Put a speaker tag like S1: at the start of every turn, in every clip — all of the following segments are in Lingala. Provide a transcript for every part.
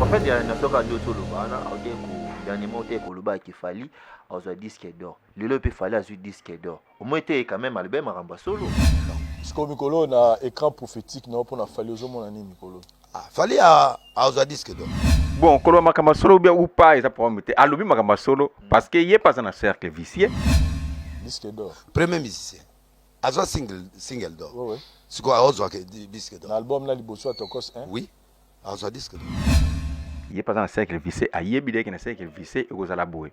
S1: prophète de la nation ka do solo bana auté ko dernièrement auté ko loba ki fali azo disque d'or lelo pe fali azu disque d'or au moins était quand même album ramba solo
S2: parce que mikolo na écran prophétique na pour na fali ozomona nini mikolo
S3: fali azo disque d'or
S4: bon kolo makamba solo bien ou pas ça pour mettre alobi makamba solo parce que yé pas un cercle vicieux
S2: disque d'or
S3: premier musicien azo single d'or
S2: ouais
S3: c'est quoi azo disque d'or
S2: l'album là liboso atokos hein
S3: oui azo disque d'or
S4: il pas un cercle vicieux ayebi dès que un cercle vicieux et aux ala boé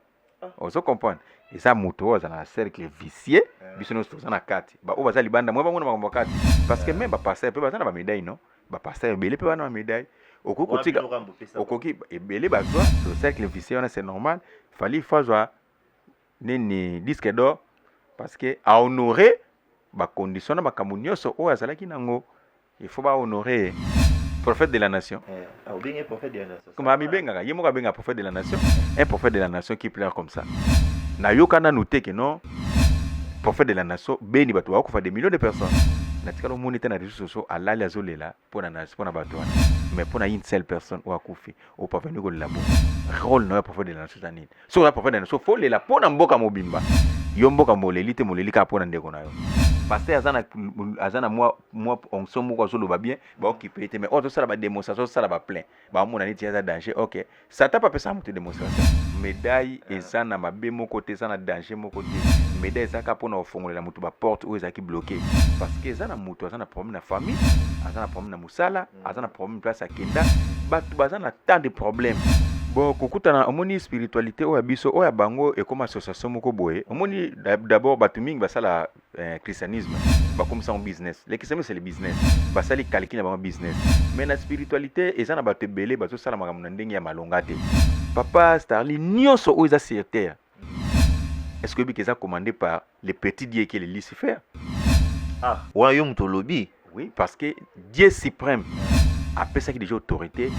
S4: on se comprend et ça moto dans un cercle vicieux biso no na kati ba o bazali banda moi bango na makambo kati parce que même ba passer peut bazana ba médaille non ba passer belé peut bana médaille okoki ebele bazwa le cercle vicieux c'est normal fallait faire nini disque d'or parce que à honorer ba condition na makambo nyonso o azalaki nango il faut ba honorer prophète de la nation.
S1: Prophète de la nation.
S4: Comme ami benga, yemo ka benga prophète de la nation, un prophète de la nation qui pleure comme ça. Na yoka na noté que non prophète de la nation beni bato ko fa des millions de personnes. Na tikalo monité na réseaux sociaux alali azolela pour na nation pour na bato. Mais pour na une seule personne ou akufi au pas venir ko labo. Rôle no prophète de la nation tani. So la prophète de la nation faut lela pour na mboka mobimba. Yo mboka moleli te moleli ka pour na ndeko na yo. Parce que azana moi on somme ko solo ba bien ba occuper mais autre ça la démonstration ça la ba plein ba mon ani tia danger OK ça t'a pas fait ça monter démonstration médaille et ça na mabe mon côté ça na danger mon côté médaille ça ka pona ofongola la mutu ba porte ou ezaki bloqué parce que ça na mutu ça na problème na famille ça na problème na musala ça na problème place à kenda ba na tant de problèmes. Bon, kokutana omoni spiritualité o abiso o ya bango et comme association moko boye omoni d'abord batuming basala christianisme ba comme ça en business le christianisme c'est le business basali calcul na business mais la spiritualité et ça na bato belé bato sala makambo na ndenge ya malonga te papa Starly nyonso o eza sur terre est-ce que bikeza commandé par les petits dieux qui est Lucifer
S1: wa yo mutolobi
S4: oui parce que Dieu suprême après ça qui déjà autorité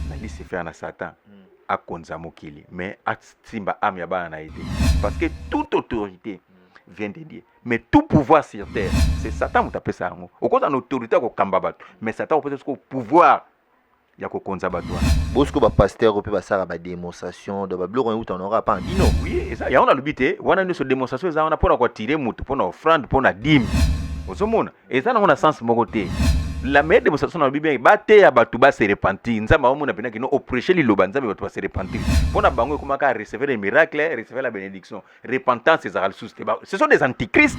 S4: na Lucifer na Satan à Konzamokili, mais à Simba Amiaba na été. Parce que toute autorité vient de Dieu. Mais tout pouvoir sur terre, c'est Satan qui appelle ça. Au contraire, l'autorité est au Kambabat. Mais Satan peut être au pouvoir. Il y a Konzabat.
S1: Bosco ba pasteur au peut ça ba démonstration de ba bloc on on aura pas dit non.
S4: Oui, et ça il y a on a le bité, on a une démonstration ça on a pour quoi tirer mutu pour offrande pour na dîme. Au monde. Et ça on a sens mon côté. La meilleure démonstration dans la Bible, c'est que batu ba se repentir. Nzamba omona pena kino opprêcher li loba nzamba batu ba se repentir. Pona bango comment ka recevoir des miracles, recevoir la bénédiction. Repentance c'est ça ce sont des antichrists.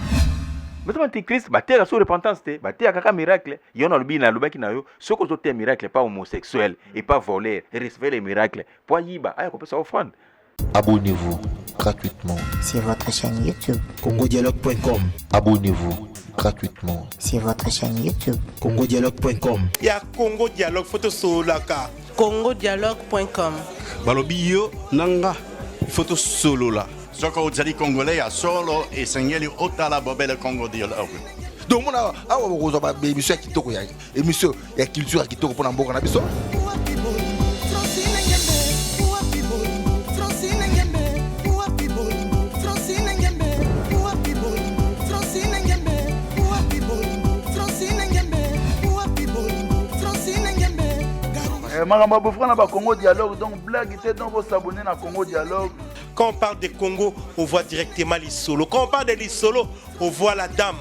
S4: Mais les antichrists ba terre sur repentance te, ba terre kaka miracle. Yo na lobi na loba ki na yo, ce que autres miracle pas homosexuel et pas voler, recevoir les miracles. Pour yiba, aya ko peut ça offrande.
S1: Abonnez-vous gratuitement
S5: sur votre chaîne YouTube
S3: congodialogue.com.
S1: Abonnez-vous gratuitement
S5: sur votre chaîne YouTube
S3: congodialogue.com.
S6: Il y a Congo Dialogue photo solaka
S7: congodialogue.com.
S6: balobi yo nanga photo solo la
S8: Soko ozali congolais ya solo et sengeli otala bobele Congo Dialogue.
S3: Donc on a awa ba émission kitoko ya émission ya culture kitoko pona mboka na biso.
S9: Maramba Bofrana ba Congo Dialogue donc blague était donc vous s'abonner à Congo Dialogue.
S6: Quand on parle de Congo, on voit directement les solos. Quand on parle de les solos, on voit la dame.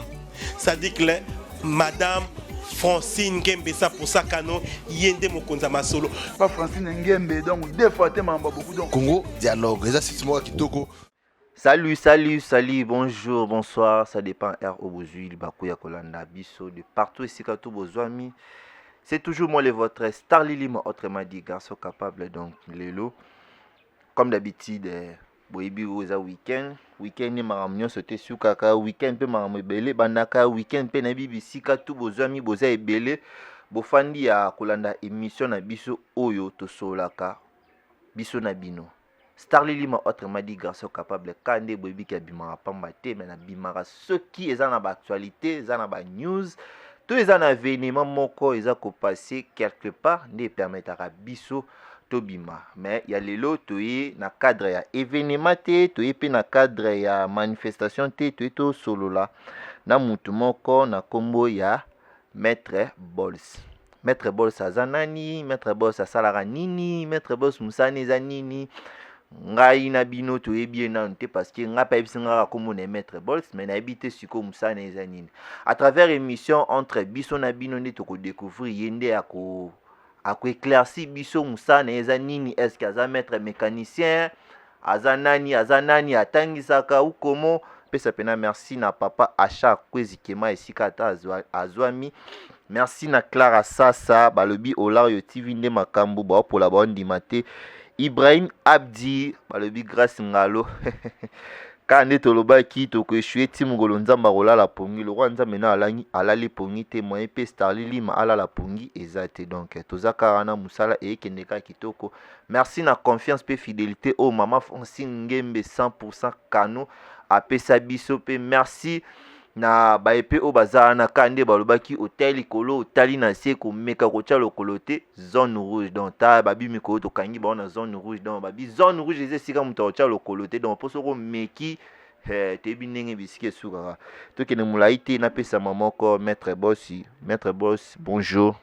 S6: Ça dit que madame Francine Ngembe ça pour ça kano yende mokonza ma solo.
S9: Pas Francine Ngembe donc deux fois te Maramba beaucoup donc
S3: Congo Dialogue, ça c'est moi kitoko.
S1: Salut, bonjour, bonsoir, ça dépend R au Bozui, Bakuya Kolanda, Bisso, de partout ici quand tout Bozouami. C'est toujours moi, votre Starly Lima, autrement dit, garçon capable, donc, Lélo. Comme d'habitude, Boibi Oza week-end ni maramnyo sote sukaka, week-end pe maramebele, banaka, week-end pe na BBC, tout Bozouami, Boza ebele, Bofandi ya Kolanda émission na Bisso Oyo, Tosolaka, Bisso na Bino. Starly Lima, autrement dit, garçon capable, Kande Boibi qui a bimara pambate, mais na bimara ceux qui est dans l'actualité, dans la news. Tous les événements moko ils ont passé quelque part ne permettra biso tobima mais il y a les lots toye na cadre ya événement te toye pe na cadre ya manifestation te toye to solo la na mutu moko na kombo ya Maître Maître Bols aza nani, Maître Bols asalaka nini, Maître Bols musani eza nini. Ngai na bino toyebi nanu te parce que nga pa yebisi nga komona Maître Bols mais nayebi te siko musana eza nini. À travers émission entre biso na bino nde tokodécouvrir ye nde éclairci biso musana eza nini, est-ce que aza maître mécanicien, aza nani atangisaka ou comment. Pesa pena merci na papa Acha Kwezikema esika ata azwami. Merci na Clara Sasa balobi Olario TV nde makambo ba pola ba ndima te. Ibrahim Abdi balobi grâce ngalo. Kande tolobaki tokoeshue ti mongolo nzamba kolala pongi le roi nzambe na alali pongi te moyen pe Starly Lima alala pongi ezate donc tozaka na musala ekendeka kitoko. Merci na confiance pe fidélité au mama Francine Ngembe 100% kano apesa biso pe merci na baepe o bazala na kande balobaki hotel likolo otali na se komeka kotia lokolo te zone rouge donc ta babi mikolo tokangi ba na zone rouge donc babi zone rouge ezesika mutu otia lokolo te donc poso ko meki tebi ndenge bisiki esukaka tokende molai te napesa mamoko Maître Bols bonjour.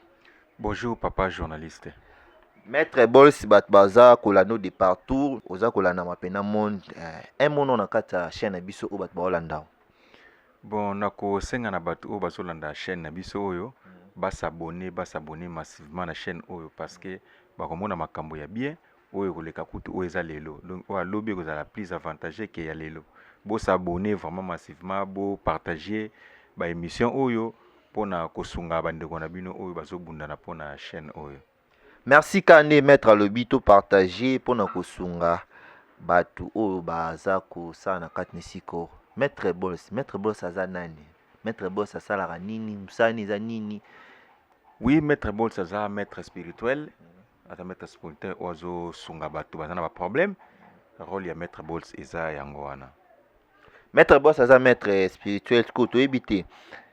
S4: Bonjour papa journaliste.
S1: Maître Bols bat baza kolano de partout oza kolana mapena monde un mono na kata chaîne biso o bat ba Holanda.
S4: Bon nakosenga na bato oyo bazolanda chaîne na biso oyo basabone massivement na chaîne oyo parce que bakomona makambo ya bien oyo koleka kutu oyo eza lelo donc oyo alobi ekozala plus avantageux ke ya lelo bosabone vraiment massivement bopartage baémission oyo mpona kosunga bandeko na bino oyo bazobundana mpona chaîne oyo.
S1: Merci kande maître alobi to partager mpona kosunga bato oyo baza kosala na kati nesiko. Maître Bols aza nani? Maître Bols asalaka nini? Musani eza nini?
S4: Oui, Maître Bols aza maître spirituel. Aza maître spirituel ozo sunga bato baza na ba problème. Rôle ya Maître Bols eza yango wana.
S1: Maître Bols aza maître spirituel ko toyebi te.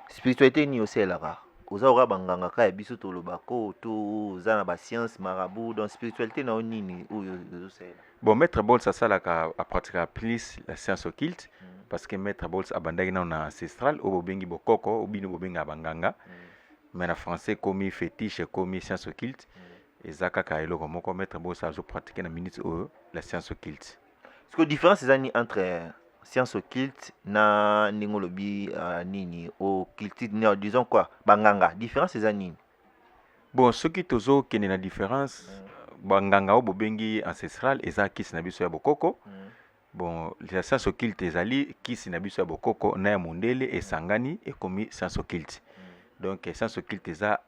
S1: Spiritualité ni oselaka. Oza ora banganga ka biso tolobako to oza na ba science marabout donc spiritualité na nini oyo ozosela.
S4: Bon, Maître Bols asalaka a pratiquer plus la science occulte. Parce que Maître Bols abandaki na ancestral au bobengi bokoko au bino bobenga banganga mais na français comme fétiche comme science occulte ezaka ka eloko moko Maître Bols azo pratiquer na minute o la science occulte.
S1: Est-ce que différence ezani entre science occulte na ningolobi nini occulte disons quoi banganga différence ezani?
S4: Bon ce qui tozo kene na différence banganga au bobengi ancestral eza kisi na biso ya bokoko. Bon, la science occulte ezali kisi na biso ya bokoko na ya mondele esangani ekomi science occulte. Donc science occulte eza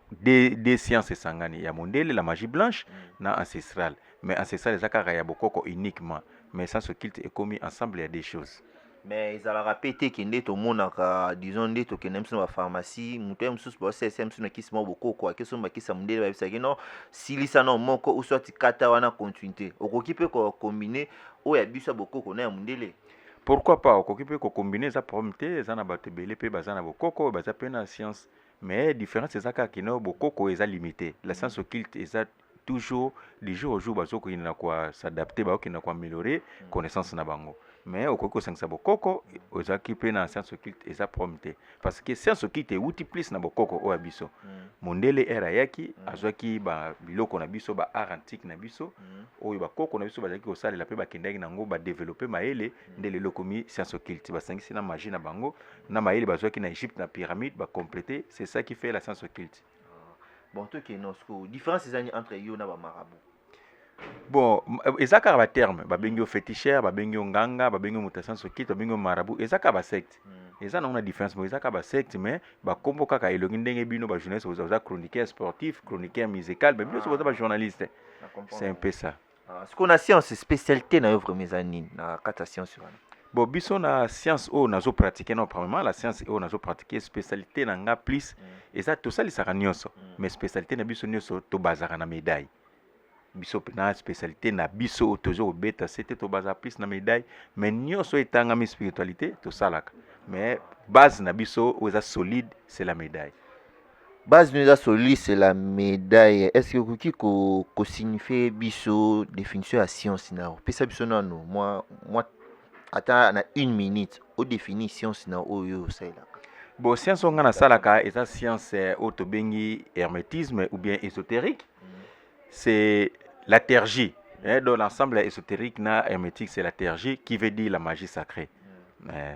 S4: des sciences esangani ya mondele la magie blanche na ancestral. Mais ancestral ezaka ya bokoko uniquement. Mais science occulte ekomi ensemble ya des choses.
S1: Mais ezalaka pete kende tomonaka disons nde tokende mso na pharmacie mutu ya mosusu baosesa mso na kisi moko bokoko akesi bakisa mondele bayebisaki non silisa na moko uswati kata wana continuité okoki mpe kokombine oyo ya biso ya bokoko na ya mondele.
S4: Pourquoi pas okoki mpe kokombine eza problème te eza na bato ebele mpe baza na bokoko baza mpe na science mais différence eza kaka kino bokoko eza limité la science occulte eza toujours du jour au jour bazokokende kwa s'adapter bakokende kwa améliorer connaissance na bango. Mais au coco 5 bokoko ozaki pe na science occulte eza prompté parce que science occulte outi plus na bokoko o abiso mondele era yaki azwaki ba biloko na biso ba art antique na biso oyo bakoko na biso bazaki kosalela pe bakendaki nango ba développer maele ndele lokomi science occulte basangisi na magie na bango na maele bazwaki na Égypte na pyramide ba compléter c'est ça qui fait la science occulte.
S1: Bon to ke nosko différence ezani entre yo na ba marabout.
S4: Bon, ezaka ba terme, ba bengi féticheur, ba bengi nganga, ba bengi mutation sokito, ba bengi marabout, ezaka ba secte. Eza na différence, mais ezaka ba secte mais ba kombo kaka elongi ndenge bino ba journaliste oza chroniqueur sportif, chroniqueur musical, mais bino oza ba journaliste. C'est un peu ça.
S1: Ce qu'on a science spécialité na œuvre mezanine na kata science wana.
S4: Bon, biso na science o nazo pratiquer non premièrement la science o nazo pratiquer spécialité na nga plus eza to salisaka nyonso, mais spécialité na biso nyonso to bazaka na médaille. Biso na spécialité na biso toujours beta c'était to baza plus na médaille mais nyonso etanga mi spiritualité to salaka mais base na biso oza solide c'est la médaille.
S1: Base nous a solide c'est la médaille. Est-ce que kuki ko signifier biso définition à science na pesa biso nano moi attends na 1 minute au définir science na oyo ça là.
S4: Bon, science on a salaka et ça science autobengi hermétisme ou bien ésotérique. C'est la tergie. Dans l'ensemble ésotérique na hermétique, c'est la tergie qui veut dire la magie sacrée.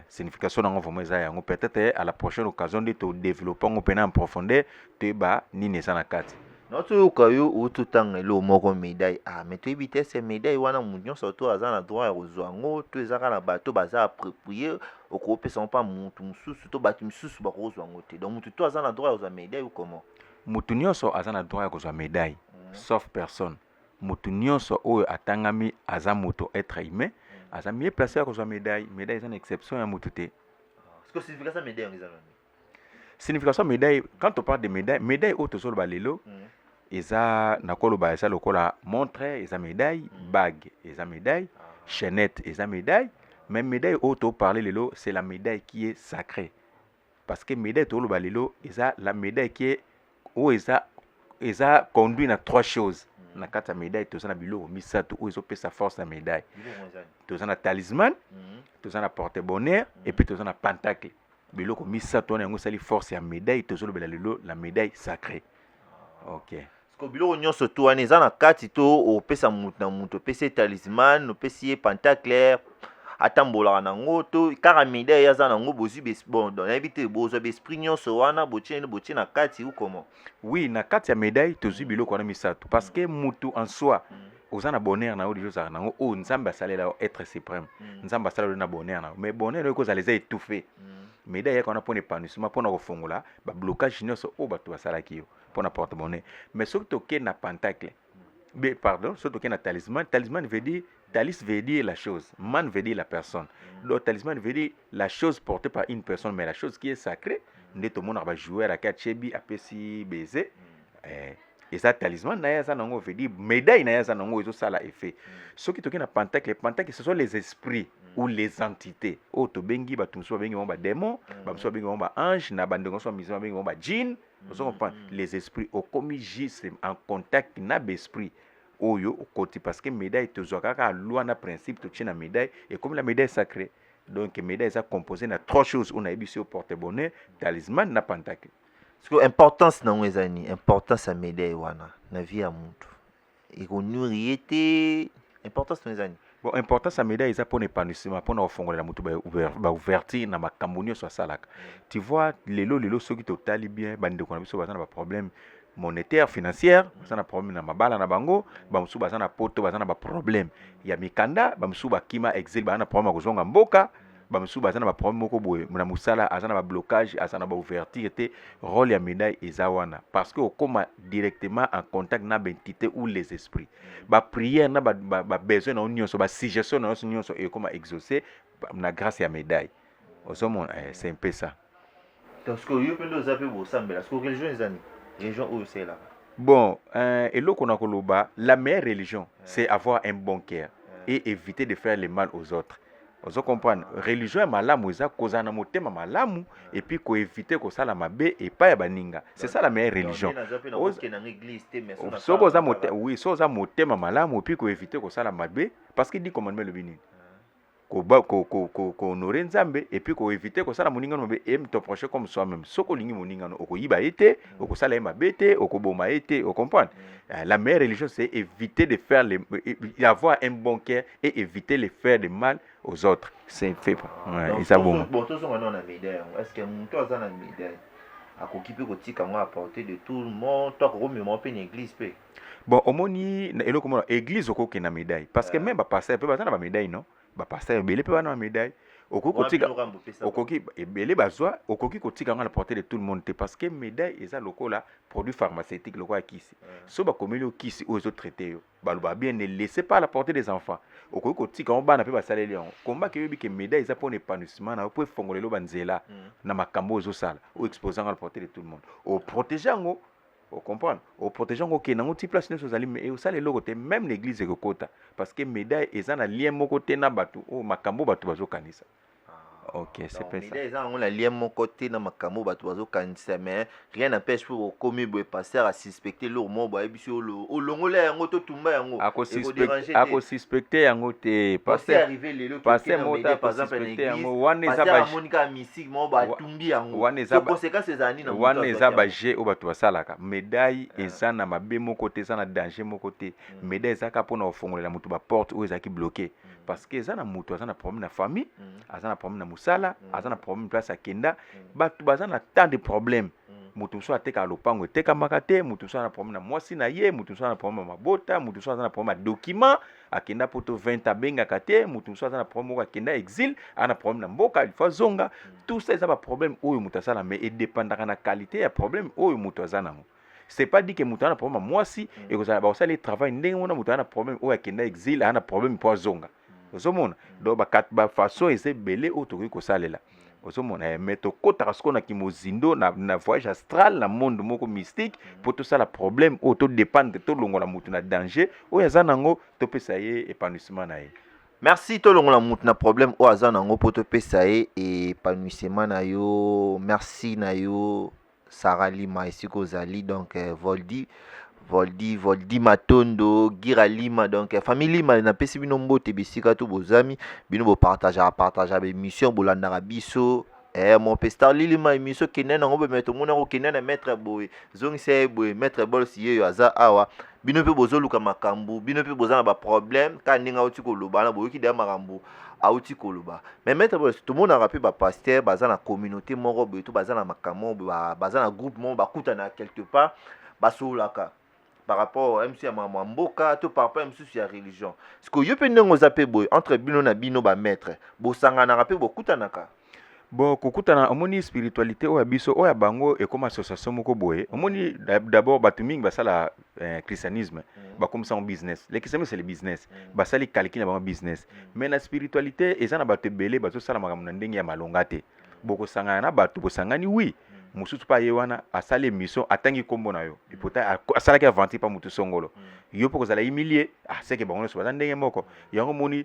S4: Signification dans vraiment peut-être à la prochaine occasion de te développer en profondeur te ba ni nesana kati.
S1: Notre caillou ou tout temps le moko médaille mais tu éviter ces médailles wana munyo surtout azana droit rozwango tu ezaka na bato baza approprié okope sont pas mutu mususu to batu mususu ba rozwango te donc mutu to azana droit rozwa médaille ou comment
S4: mutu nyonso azana droit rozwa médaille sauf personne mutu nyonso oyo atangami aza muto être humain aza mieux placé à rozwa médaille c'est une exception ya mutu te.
S1: Ce que signifie ça médaille en examen
S4: signification médaille quand on parle de médaille auto solo balelo eza nakolo ba eza lokola montre eza médaille bague eza médaille chaînette eza médaille mais médaille auto parler lelo c'est la médaille qui est sacrée parce que médaille to lo balelo eza la médaille qui est o eza conduit na trois choses na kata médaille to na biloko misato o ezopesa force na médaille to na talisman to na porte-bonheur et puis to na pentacle biloko misato na yango sali force ya médaille to lo balelo la médaille sacrée. OK.
S1: Parce que biloko nyonso to wana eza na kati to opesa mutu na mutu opesa talisman opesi pentacle atambolaka nango to kaka médaille aza nango bozwi bon donc éviter bozwa esprit nyonso wana botie na kati ou comment.
S4: Oui, na kati ya médaille tozwi biloko wana misato parce que mutu en soi oza na bonheur na o déjà za nango o nzambe asalela être suprême nzambe asalela na bonheur na mais bonheur eko za les a étouffé médaille yako na pone épanouissement pona kofongola ba blocage nyonso o bato basalaki yo pona porte-monnaie mais surtout toke na pentacle pardon surtout toke na talisman veut dire talis veut dire la chose man veut dire la personne donc talisman veut dire la chose portée par une personne mais la chose qui est sacrée nde to mona ba joueur à kachebi apesi baiser et ça talisman na ya nango veut dire médaille na ya nango ezo sala effet soki toke na pentacle ce sont les esprits ou les entités o to bengi ba tumso bengi ba démon ba mso bengi ba ange na bandongo so miso bengi ba djinn vous comprenez les esprits au commis juste en contact na esprit oyo okoti parce que médaille to zokaka loi na principe to tient na médaille et comme la médaille sacrée donc médaille est composée de trois choses on a ébici au porte-bonheur talisman na pentacle.
S1: Parce que importance na ngezani importance à médaille wana na vie ya mutu ikonuriete importance na ngezani.
S4: Bon, importance à médaille c'est pour l'épanouissement pour na fongola la mutu ba ouverture na makambo nyonso salaka. Tu vois lelo soki totali bien bande ko na biso bazana ba problème monétaire financière bazana problème na mabala na bango ba musu bazana poto bazana ba problème ya mikanda ba musu ba kima exil bazana problème ko zonga mboka ba musu bazana ba problème moko boye na musala azana ba blocage azana ba ouverture te rôle ya médaille ezawana parce que okoma directement en contact na entité ou les esprits ba prière na ba besoin na nyonso ba suggestion na nyonso e koma exaucer na grâce ya médaille osomon c'est un peu ça.
S1: Parce que yo pendo zape bo sambela parce que religion ezani religion où c'est là.
S4: Bon et loko na koloba la meilleure religion c'est avoir un bon cœur et éviter de faire le mal aux autres. Vous comprenez religion ya malamu eza kozana motema malamu et puis ko éviter ko sala mabe et pas ya baninga c'est ça la meilleure religion. So za motema malamu et puis ko éviter ko sala mabe parce qu'il dit commandement le bini ko honorer nzambe et puis ko éviter ko sala moninga no be aime ton prochain comme soi-même soko lingi moninga no ko yiba ete ko sala mabe ete ko boma ete vous comprenez la meilleure religion c'est éviter de faire avoir un bon cœur et éviter de faire du mal aux autres c'est fait et ça bon
S1: tout ça on a médaille est-ce que monto a na médaille a kokipe ko tika ngo apporter de tout le monde toi ko même pe l'église pe
S4: bon omoni eloko mo église okoki na médaille parce que même ba pasteur pe bazana ba médaille non ba pasteur belé pe ba na médaille okoki ebele bazwa okoki kotika nga la portée de tout le monde parce que médaille eza lokola produit pharmaceutique lokola kisi so ba komeli kisi ozo traiter yo baloba bien ne laissez pas à la portée des enfants okoki kotika on bana pe basaleli yango komba ke yobi ke médaille eza pour épanouissement na pour fongolelo banzela na makambo ozo sala o exposant à la portée de tout le monde o protéger ngo o comprendre o protéger ngo ke nango ti place ne sozali mais o sala eloko te même l'église ekokota parce que médaille eza na lien moko te na bato o makambo bato bazo kanisa. Ok, c'est pas ça.
S1: Mais on a lien mon côté dans ma camo bato bazo kanisa mais rien n'empêche pour commis boy passer à suspecter leur mot boy biso o longolé yango to tumba yango.
S4: Ako suspecter yango te
S1: passer arrivé les lots
S4: passer mota par exemple yango wana eza
S1: ba monika mystique mo ba tumbi yango.
S4: Wana eza ba
S1: conséquences ezani na
S4: wana eza ba jet o bato basalaka médaille eza na mabe mo côté eza na danger mo côté médaille eza ka pona ofongolela mutu ba porte o eza ki bloqué parce que eza na mutu eza na problème na famille eza na problème na musala eza na problème place à kenda bato baza na tant de problèmes mutu so ateka lopango eteka makate mutu so na problème na mwasi na ye mutu so na problème na mabota mutu so na problème na document akenda poto 20 abenga kate mutu so na problème akenda exil ana problème na mboka il faut zonga tout ça eza ba problème oyo mutu asala mais et dépendaka na qualité ya problème oyo mutu azana nango. C'est pas dit que mutu ana problème mwasi et que ça ba osali travail ndenge mona mutu ana problème oyo akenda exil ana problème po zonga ozomona donc ba façon ese belé otoki kosalela ozomona mais tokotaka siko na kimozindo na voyage astral na monde moko mystique pour tout ça la problème auto dépendre to longola mutu na danger oyo aza nango topesa ye épanouissement na ye.
S1: Merci to longola mutu na problème oyo aza nango po topesa ye épanouissement na yo. Merci na yo Sarah Lima esiko ozali donc Voldi Matondo Gira Lima donc famille Lima na pesi bino mbote bisika to bozami bino bo partager émission bolandaka biso mon pestar Lima émission kenena ngo be metto mona ko kenena maître boy zongi se boy maître bol si yo aza awa bino pe bozoluka makambu bino pe bozana ba problème ka ninga oti ko loba na boy ki de makambu auti ko loba mais maître bol tout monde a rappelé ba pasteur bazana communauté moko boy to bazana makambo bazana groupe mo ba kutana quelque part basolaka par rapport à MC Mboka, tout par rapport à MC la religion. Ce que vous pouvez nous appeler entre bino na bino ba maître, bo sanga na rappel bo kutanaka.
S4: Bon, kokutana omoni spiritualité oya biso oya bango et comme association moko boye. Omoni d'abord batuming basala christianisme, ba comme ça en business. Le christianisme c'est le business. Basali calcul na business. Mais la spiritualité ezana bato belé bato sala makambo na ndenge ya malongate. Boko sanga na bato bo sangani oui. Mususu pa yewana asale mission atangi kombo na yo ipota asala ki avanti pa mutu songolo yo poko zala humilier seke bango so bazandenge moko yango moni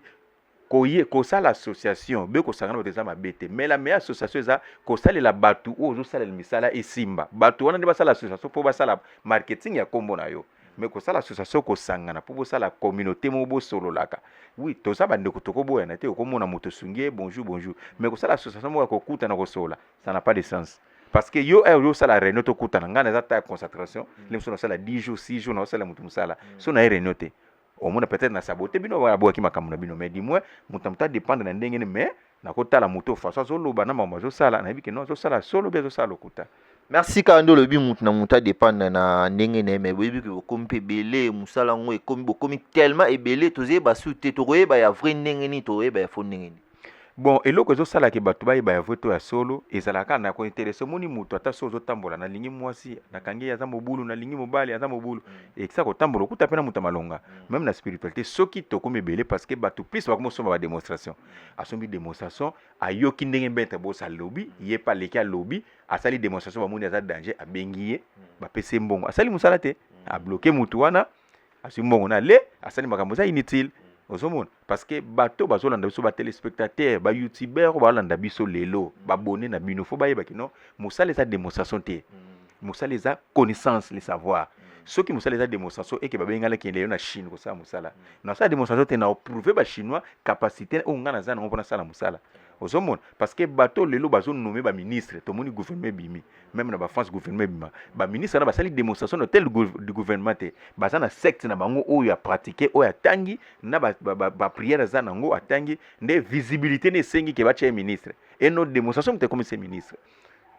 S4: ko sala association be ko sangana beteza mabete mais la meilleure association eza ko sala la batu ozo sala misala esimba batu wana ndeba sala association po basala marketing ya kombo na yo mais ko sala association ko sangana po sala communauté mo bo solo laka oui to ça bande ko toko boya na te ko mona mutu sungie bonjour mais ko sala association mo ko kuta na ko sola ça n'a pas de sens. Parce que yo ça la réunion to kutana ngana za ta concentration les so na sala 10 jours 6 jours na sala mutu musala so na réunion te au moins peut-être na saboter bino wa boaki makamuna bino mais dis-moi mutamta dépendre na ndenge mais na kota la mutu façon zo loba na mama zo sala na biki no zo sala solo be zo sala kuta.
S1: Merci Kando le bi mutu na muta dépendre na ndenge ne mais boyebi ko kompe belé musala ngo e komi tellement ebelé toze ba soute to roye ba ya vrai ndenge ni to roye ba ya fo ndenge ni.
S4: Bon, et loko zo sala ke batu ba ya voto ya solo ezalaka na ko intéressé moni mutu ata so zo tambola na lingi mwasi na kangi ya za mobulu na lingi mobali ya za mobulu et ça ko tambola ko tapena mutu malonga même la spiritualité soki to ko mebele parce que batu plus ba ko soma ba démonstration asombi démonstration ayoki ndenge mbete bo sa lobby ye pa leki a lobby asali démonstration ba moni za danger abengiye ba pese mbongo asali musala te a bloquer mutu wana asimbongo na le asali makambo za inutile. Parce que bato bazolanda biso ba téléspectateurs ba youtubeurs balanda biso lelo ba abonné na bino fo ba yeba kino musala eza démonstration te musala eza connaissance le savoir ceux qui musala eza démonstration et que ba bengala kende na Chine ko sa musala na sa démonstration te na prouver ba chinois capacité o ngana za na mpona sala musala ozomona parce que bato lelo bazo nommer ba ministre to moni gouvernement bimi même na ba France gouvernement bima ba ministre na ba sali démonstration de tel du gouvernement te baza na secte na bango oyo ya pratiquer oyo tangi na ba prière za nango atangi nde visibilité ne sengi ke ba che ministre et notre démonstration te comme ces ministres.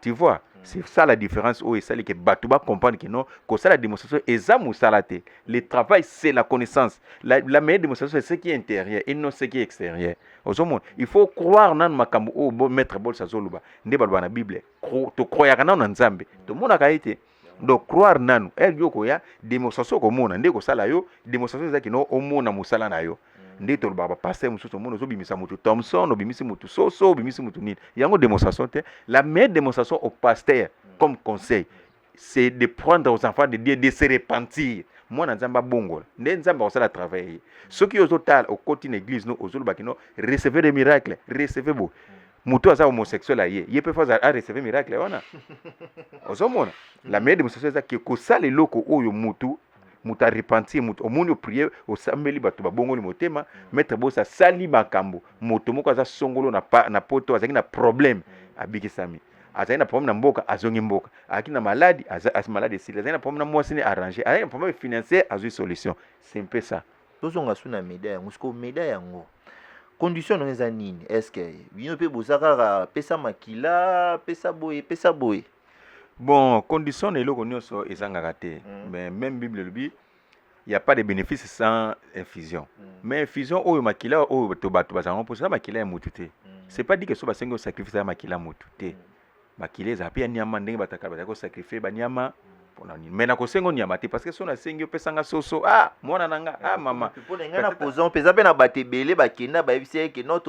S4: Tu vois, c'est ça la différence où c'est que Batouba comprendre que non, que ça la démonstration est ça moussalaté. Le travail c'est la connaissance. La meilleure démonstration c'est ce qui est intérieur et non ce qui est extérieur. Il faut croire dans makambo au bon maître bol sa zoluba. Ndeba na Bible. To croire na nzambe. To mona kaité. Donc croire nanu. El yoko ya démonstration ko mona ndeko sala yo, démonstration za ki no o mona musala na yo. Ndetolo baba passer mususu mono zo bimisa mutu Thomson obimisi mutu soso obimisi mutu nini yango démonstration te la meilleure démonstration au pasteur comme conseil c'est de prendre aux enfants de Dieu de se repentir moi na nzamba bongo nde nzamba osala travailler ceux qui ozotal au côté l'église no ozolo bakino recevoir des miracles recevoir beau moto aza homosexuel aye ye pe faza a recevoir miracle wana ozomona la meilleure démonstration eza ke kosala eloko oyo moto a repentir moto omoni prier osambeli bato babongoli motema maître bosa sali makambo moto moko aza songolo na poto azaki na problème abikisami azali na problème na mboka azongi mboka azaki na maladi malade esili azali na problème na mwasi ne arrangé azali na problème financier azwi solution c'est un peu ça
S1: tozonga su na médaille yango siko médaille yango condition nango eza nini estce bino mpe boza kaka pesa makila pesa boye
S4: bon condition na eloko nyonso ezangaka te mais même bible elobi il n'y a pas de bénéfice sans infusion mais infusion oyo makila oyo bato bazango mposa eza makila ya motu te c'est pas dit que so basengi osacrifice ya makila ya motu te makila ezala mpe ya nyama ndenge bataka bazali kosacrifie banyama mpona nini mais nakosenga nyama te parce que so nasengi opesanga soso mwana na nga mama
S1: mpona ngai na posa mpeza mpe na bato ebele bakenda bayebisa eke no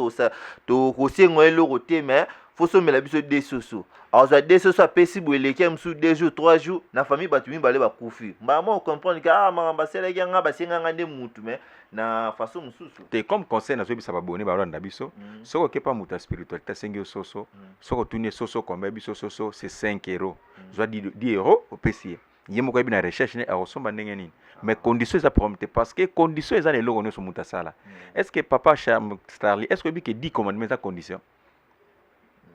S1: tokosenga eloko te mais fo somela biso de soso azwa de soso apesi boye eleki ya mosusu 2 jours 3 jours na famille bato mibale bakufi mbama ocomprendre ke makambo asalaki yanga basenganga nde mutu mais na façon mosusu
S4: te comme conseil nazoyebisa babone balanda biso soki okepa moto ya spiritualité asengi yo soso soki otuni soso komba biso soso c'est 5 euros zwa 10 euros opesi ye moko yebi na recherche ne akosomba ndenge nini mais condition eza prompte parce que condition eza na eloko nyonso moto asala est-ce que papa Starly est-ce que oyebi ke 10 commandement eza condition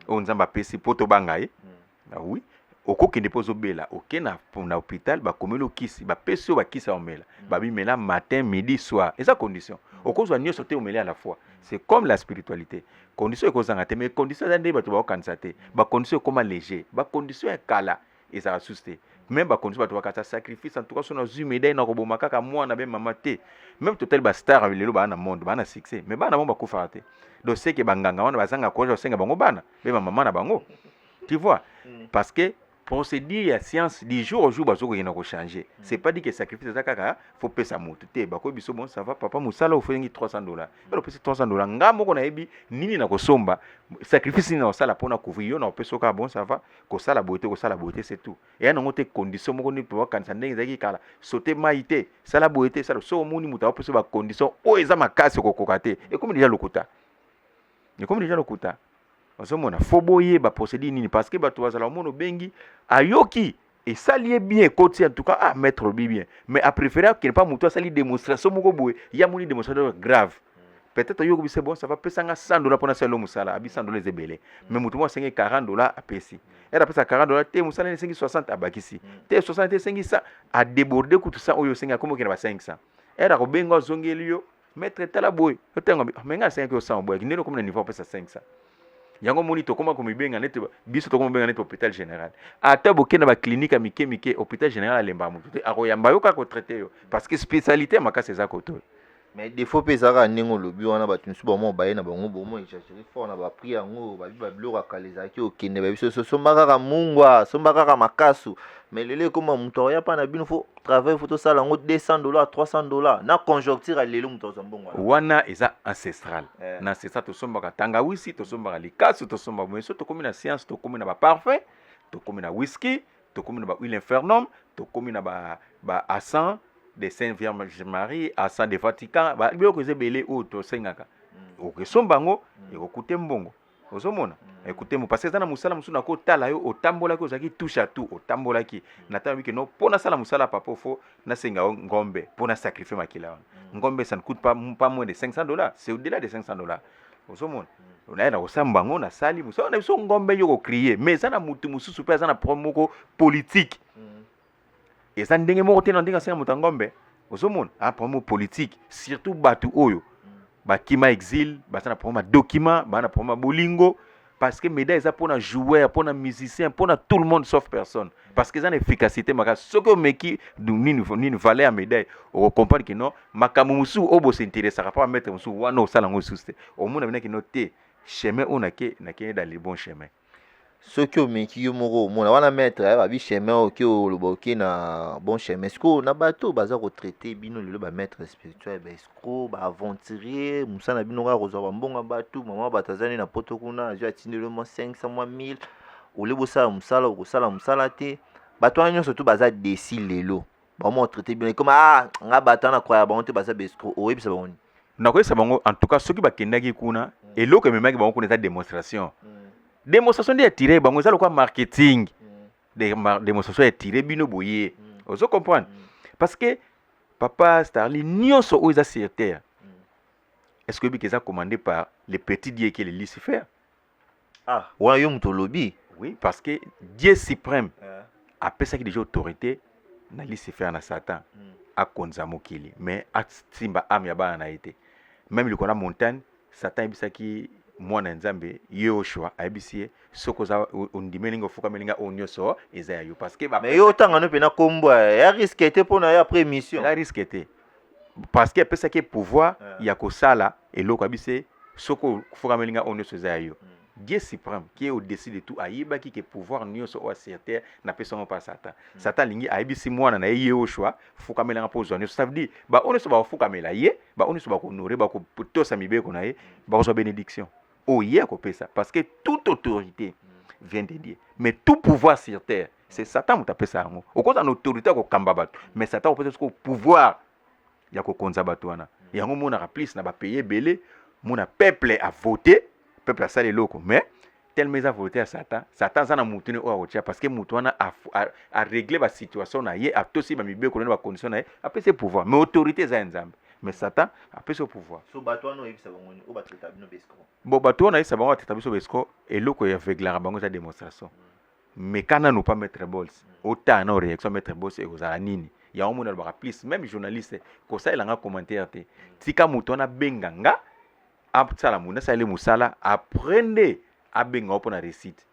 S4: oyo nzambe apesi mpo tobanga ye oui okokende mpo ozobela oke na hôpital bakomeli okisi bapesi oyo bakisi ya omela babimela matin midi soir eza condition okozwa nyonso te omeli à la fois c'est comme la spiritualité condition ekozanga te mais condition eza nde bato bakokanisa te bacondition ekoma léger bacondition ya kala ezala susu te même bacondition bato bakata sacrifice en tout cas so nazwi médaille na koboma kaka mwana be mama te même totali bastar lelo baa na monde baa na succès mais bana bango bakufaka te donc c'est que banganga wana bazanga koja osenga bango bana be mama na bango tu vois parce que procédure ya science du jour au jour bazokokenda kochanger c'est pas dit que sacrifice eza kaka faut pesa motu te bakoyebi so bon ça va papa mosala ofengi $300 pero opesi $300 nga moko nayebi nini na kosomba sacrifice nini na kosala mpona couvrir yo na opesi oka bon ça va kosala boye te c'est tout eya nango te condition moko nini mpe bakanisa ndenge ezalaki kala sote mai te sala boye te sala so omoni moto aopesi bacondition oyo eza makasi okokoka te ekomi deja lokuta ozomona fo boyeba procédure nini parce que bato bazala omona obengi ayoki esali ye bien ekoti en tout cas maître obi bien mais a préféré kene pas moto asali démonstration moko boye ya moni démonstration grave peut-être oyoki bise bon ça va pesanga $100 mpona sala mosala abi $100 ezebele mais moto mo asengi $40 apesi era apesa $40 te mosala esengi 60 abakisi te 60 te esengi 100 adéborde kutu 100 oyo osengi akomi okende ba 500 era kobenga ozongeli yo maître tala boye otenga menga asengi yo 100 boye ndelo komi na niveau apesa 500 yango moni tokoma komibenga nete biso tokoma benga nete hôpital général ata bokenda ba clinique ya mike hôpital général alemba mutu te akoyamba yo kaka traiter yo parce que spécialité makasi eza koto
S1: mais des fois pezaka ndenge olobi wana bato mosusu bamo baye na bango bomo exagéré fort na bapri yango babi babiloko akalezaki okende babiso somba kaka mungwa somba kaka makasu mais lelo ekoma moto akoya mpa na bino fo travail fo tosala yango $200 $300 na conjoncture alelo moto azwa mbongo
S4: wana eza ancestral na ancestral tosombaka tangawisi tosombaka likasu tosombaka moyeso tokomi na science tokomi na baparfum tokomi na whisky tokomi na bahuile infernum tokomi na baasan de Sainte Vierge Marie asan de Vatican biloko ezebele oyo tosengaka okesomba yango ekokute mbongo ozomona ekute mo parce que eza na mosala mosusu nakotala yo otambolaki ozalaki touche à tout otambolaki natala bike no mpo nasala mosala papa fo nasenga yo ngombe mpo na sacrifier makila wana ngombe ça ne coûte pas moins de $500 c'est au-delà de $500 ozomona onaye na kosamba yango nasali mosala na biso ngombe yo kokrie mais eza na mutu mosusu mpe aza na problème moko politique eza ndenge moko te na ndenge asenga moto ya ngombe ozomona problème politique surtout bato oyo bakima exil baza na problème document baza na problème bolingo parce que médaille eza mpona joueur mpona musicien mpona tout le monde sauf personne parce que eza na efficacité makasi soki omeki nini valeur ya médaille okokomprendre ke non makambo mosusu oyo bosinteresaka mpo bametre mosusu wana osala yango lisusu te omona binaki no te chemin oyo nakende dans le bon chemin
S1: soki omeki yo moko omona wana maître babi chemin oke oloba oke na bon chemin siko na bato baza kotraite bino lelo bamaître spirituel baescro baaventurier mosala na bino kaka kozwa bambongo bato mama bato aza nini na poto kuna azwi atindeli mwa 500 mwa 1000 ole bosala mosala okosala mosala te bato wana nyonso to baza desi lelo bamo otraite bino ekoma nga bato wana kwaya bango te baza baescro oyebisa bango
S4: nakoyesa bango en tout cas soki bakendaki kuna eloko ememaki bango kuna eza démonstration démonstration de attirer bango ça le quoi marketing démonstration attirer bino boye vous comprenez parce que papa Starly nyonso oza sur terre est-ce que bikeza commandé par les petits dieux qui est le Lucifer
S1: Ah, ouais, yo muto lobby.
S4: oui parce que Dieu suprême après ça qui déjà autorité na Lucifer na Satan a konza mokili mais a simba am ya bana na été même le kona montagne Satan bisaki mwana nzambe Yoshua abisie soko za ondimelinga fuka melinga onyoso eza yo parce que
S1: Mais yo tanga no pena kombo ya risque était pour na après mission.
S4: la risque était parce que après ça qui pouvoir ya kosala eloko abise soko fuka melinga onyoso eza yo Dieu suprême qui est au-dessus de tout ayiba qui pouvoir nyonso o sur terre na personne pas Satan Satan lingi ayibisi mwana na Yoshua fuka melinga pozo nyonso ça veut dire ba onyoso ba fuka mela ye ba onyoso ba ko honorer ba ko tosa mibeko na ye ba ko bénédiction. Oh, hier qu'on fait ça. Parce que toute autorité vient de Dieu. Mais tout pouvoir sur terre, c'est Satan qui appelle ça. Au contraire, l'autorité est au mais Satan peut être au pouvoir. Il y a qu'au konzabatouana. Il y a un monde à plus, n'a pas payé belé. Mon peuple a voté. Peuple a salé locaux. Mais tel mais a voté à Satan. Satan s'en a monté au Aotia parce que Moutouana a réglé la situation. Il a aussi mis bien la condition. Après c'est pouvoir. Mais autorité est un zambé. Mais Satan a pris ce pouvoir.
S1: So bato no yebisa bango o bato tabino besko.
S4: Bon bato na yebisa bango tabino besko et loko ya avec bango za démonstration. Mais quand on ne pas mettre balls, autant na réaction mettre balls et ozala nini. Ya omo na ba plus même journaliste ko ça ilanga commentaire te. Tika muto na benganga aptsala muna sale musala apprendre a benga pour na récite.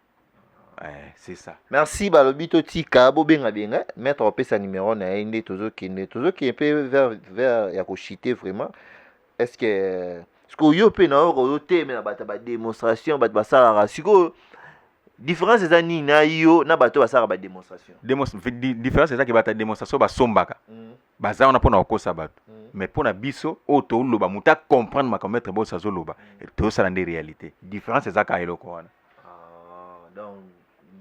S4: C'est ça.
S1: Merci balobi to tika bo benga benga mettre op sa numéro na inde tozo qui un peu vers ya ko chiter vraiment. Est-ce que yo pe na ro te mais na bata ba démonstration bata ba sala rasiko différence eza ni na yo na bato ba sala ba démonstration.
S4: Différence eza que bata démonstration ba sombaka. Baza on a pona okosa bato. Mais pona biso auto loba muta comprendre ma commettre bo sa zo loba. To sala ndé réalité. Différence eza ka eloko wana.
S1: Donc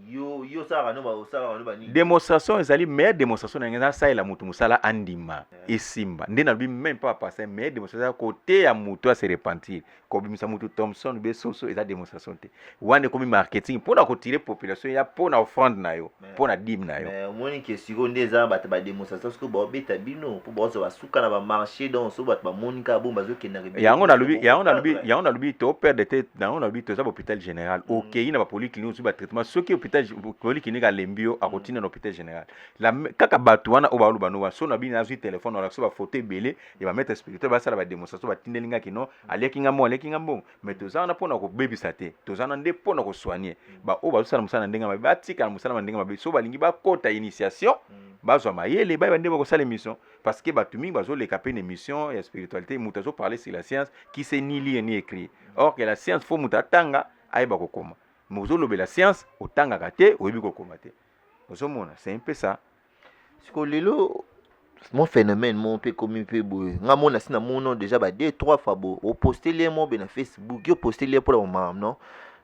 S1: yo sara no ba ni
S4: démonstration ezali meilleure démonstration na ngeza ça la mutu musala andima esimba ndena bi même pas passer meilleure démonstration côté ya mutu a se repentir ko bimisa mutu Thompson be soso eza démonstration te wane komi marketing pour na ko tirer population ya pour na offrande na yo pour na dim na yo
S1: mais moni ke siko ndeza ba démonstration ce que ba beta bino pour ba so suka na ba marché donc so ba monika bomba zo kenare
S4: yango na lubi to perdre tête dans na lubi to za hôpital général OK ina ba polyclinique so ba traitement ce qui hôpital polyclinique à Lembio à routine dans l'hôpital général la kaka batuana o ba luba no so na bi na zo téléphone na so ba photo belé et ba mettre spirituel ba sala ba démonstration ba tindelinga kino alekinga bon mais to za na pona ko baby saté to za na nde pona ko soigner ba o ba sala musala ndenga ba tika musala ndenga ba so ba lingi ba kota initiation ba zo mayele ba ndé ko sala émission parce que ba tumi ba zo le capé une émission et spiritualité mutazo parler sur la science qui c'est ni lire ni écrire or que la science faut mutatanga ay ba ko koma mozo lobe la science otanga kate oyebi ko koma te ozomona c'est un peu ça
S1: ce que lelo mon phénomène mon peu comme un peu boy nga mona sina mono déjà ba 2-3 fois bo o poster les mots na Facebook yo poster les pour le moment non